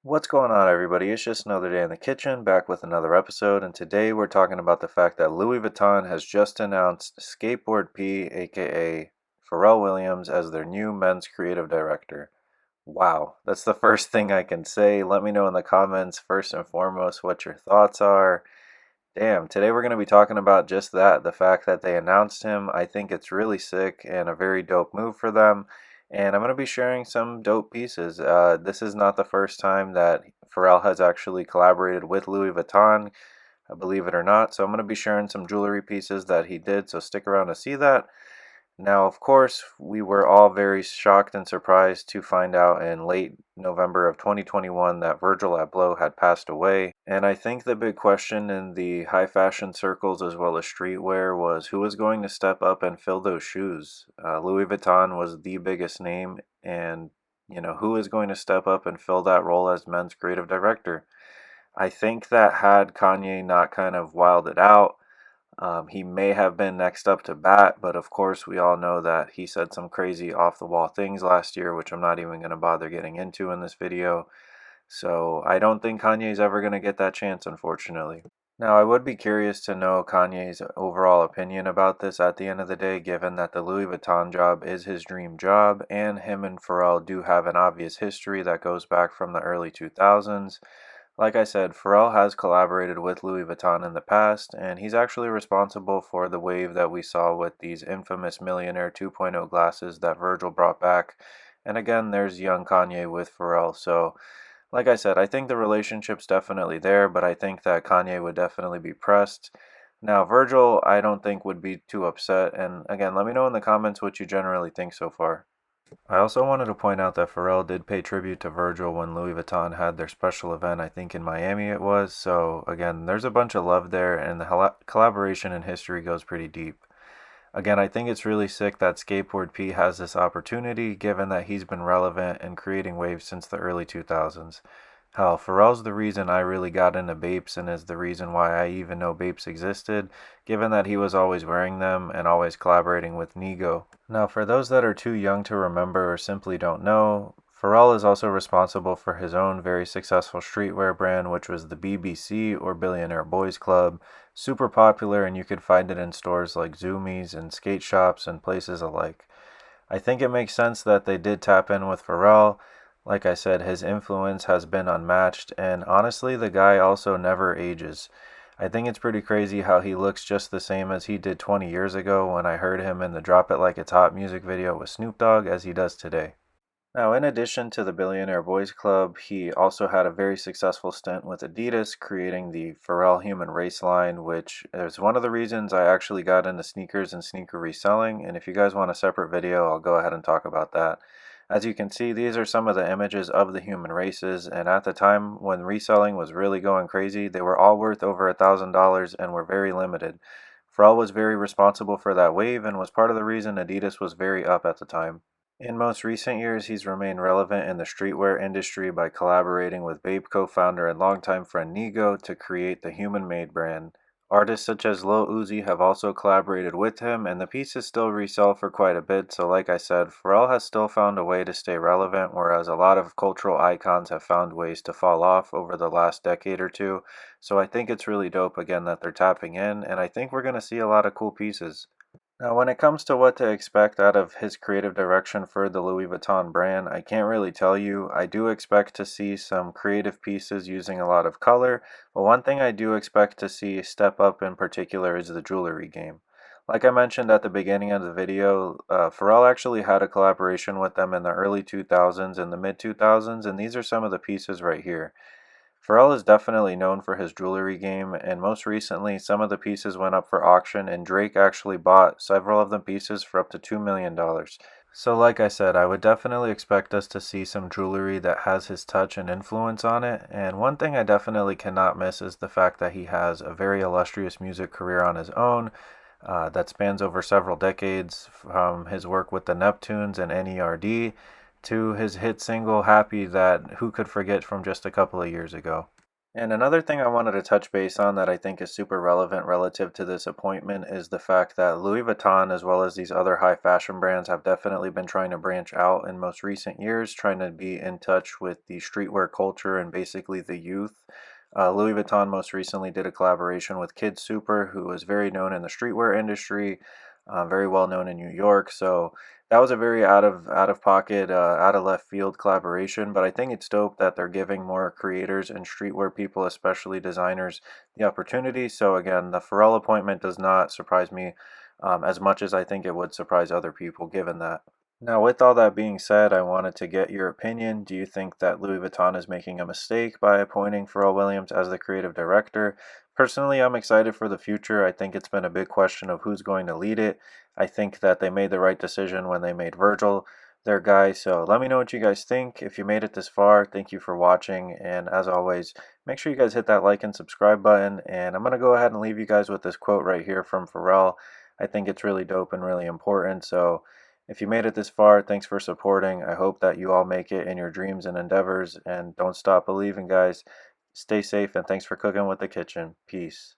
What's going on, everybody? It's just another day in the kitchen, back with another episode, and today we're talking about the fact that Louis Vuitton has just announced Skateboard P, aka Pharrell Williams, as their new men's creative director. Wow, that's the first thing I can say. Let me know in the comments, first and foremost, what your thoughts are. Damn, today we're going to be talking about just that, the fact that they announced him. I think it's really sick and a very dope move for them. And I'm going to be sharing some dope pieces. This is not the first time that Pharrell has actually collaborated with Louis Vuitton, believe it or not. So I'm going to be sharing some jewelry pieces that he did, so stick around to see that. Now, of course, we were all very shocked and surprised to find out in late November of 2021 that Virgil Abloh had passed away. And I think the big question in the high fashion circles as well as streetwear was who was going to step up and fill those shoes. Louis Vuitton was the biggest name, and who is going to step up and fill that role as men's creative director? I think that had Kanye not kind of wilded out, he may have been next up to bat, but of course, we all know that he said some crazy off the wall things last year, which I'm not even going to bother getting into in this video. So I don't think Kanye's ever going to get that chance, unfortunately. Now, I would be curious to know Kanye's overall opinion about this at the end of the day, given that the Louis Vuitton job is his dream job, and him and Pharrell do have an obvious history that goes back from the early 2000s. Like I said, Pharrell has collaborated with Louis Vuitton in the past, and he's actually responsible for the wave that we saw with these infamous Millionaire 2.0 glasses that Virgil brought back. And again, there's young Kanye with Pharrell. So, like I said, I think the relationship's definitely there, but I think that Kanye would definitely be pressed. Now, Virgil, I don't think would be too upset. And again, let me know in the comments what you generally think so far. I also wanted to point out that Pharrell did pay tribute to Virgil when Louis Vuitton had their special event, I think in Miami it was. So again, there's a bunch of love there, and the collaboration in history goes pretty deep. Again, I think it's really sick that Skateboard P has this opportunity, given that he's been relevant and creating waves since the early 2000s. Hell, Pharrell's the reason I really got into Bapes and is the reason why I even know Bapes existed, given that he was always wearing them and always collaborating with Nigo. Now, for those that are too young to remember or simply don't know, Pharrell is also responsible for his own very successful streetwear brand, which was the BBC or Billionaire Boys Club. Super popular, and you could find it in stores like Zoomies and skate shops and places alike. I think it makes sense that they did tap in with Pharrell. Like I said, his influence has been unmatched, and honestly, the guy also never ages. I think it's pretty crazy how he looks just the same as he did 20 years ago when I heard him in the Drop It Like It's Hot music video with Snoop Dogg as he does today. Now, in addition to the Billionaire Boys Club, he also had a very successful stint with Adidas, creating the Pharrell Human Race line, which is one of the reasons I actually got into sneakers and sneaker reselling. And if you guys want a separate video, I'll go ahead and talk about that. As you can see, these are some of the images of the human races, and at the time when reselling was really going crazy, they were all worth over $1,000 and were very limited. Pharrell was very responsible for that wave and was part of the reason Adidas was very up at the time. In most recent years, he's remained relevant in the streetwear industry by collaborating with Bape co-founder and longtime friend Nigo to create the Human Made brand. Artists such as Lil Uzi have also collaborated with him, and the pieces still resell for quite a bit, so like I said, Pharrell has still found a way to stay relevant, whereas a lot of cultural icons have found ways to fall off over the last decade or two, so I think it's really dope again that they're tapping in, and I think we're going to see a lot of cool pieces. Now, when it comes to what to expect out of his creative direction for the Louis Vuitton brand, I can't really tell you. I do expect to see some creative pieces using a lot of color, but one thing I do expect to see step up in particular is the jewelry game. Like I mentioned at the beginning of the video, Pharrell actually had a collaboration with them in the early 2000s and the mid 2000s, and these are some of the pieces right here. Pharrell is definitely known for his jewelry game, and most recently, some of the pieces went up for auction, and Drake actually bought several of the pieces for up to $2 million. So like I said, I would definitely expect us to see some jewelry that has his touch and influence on it, and one thing I definitely cannot miss is the fact that he has a very illustrious music career on his own that spans over several decades, from his work with the Neptunes and NERD, to his hit single Happy that who could forget from just a couple of years ago. And another thing I wanted to touch base on that I think is super relevant relative to this appointment is the fact that Louis Vuitton, as well as these other high fashion brands, have definitely been trying to branch out in most recent years, trying to be in touch with the streetwear culture and basically the youth. Louis Vuitton most recently did a collaboration with Kid Super, who is very known in the streetwear industry, very well known in New York. So that was a very out of pocket, out of left field collaboration. But I think it's dope that they're giving more creators and streetwear people, especially designers, the opportunity. So again, the Pharrell appointment does not surprise me as much as I think it would surprise other people, given that. Now, with all that being said, I wanted to get your opinion. Do you think that Louis Vuitton is making a mistake by appointing Pharrell Williams as the creative director? Personally, I'm excited for the future. I think it's been a big question of who's going to lead it. I think that they made the right decision when they made Virgil their guy. So let me know what you guys think. If you made it this far, thank you for watching. And as always, make sure you guys hit that like and subscribe button. And I'm going to go ahead and leave you guys with this quote right here from Pharrell. I think it's really dope and really important. So if you made it this far, thanks for supporting. I hope that you all make it in your dreams and endeavors, and don't stop believing, guys. Stay safe, and thanks for cooking with the kitchen. Peace.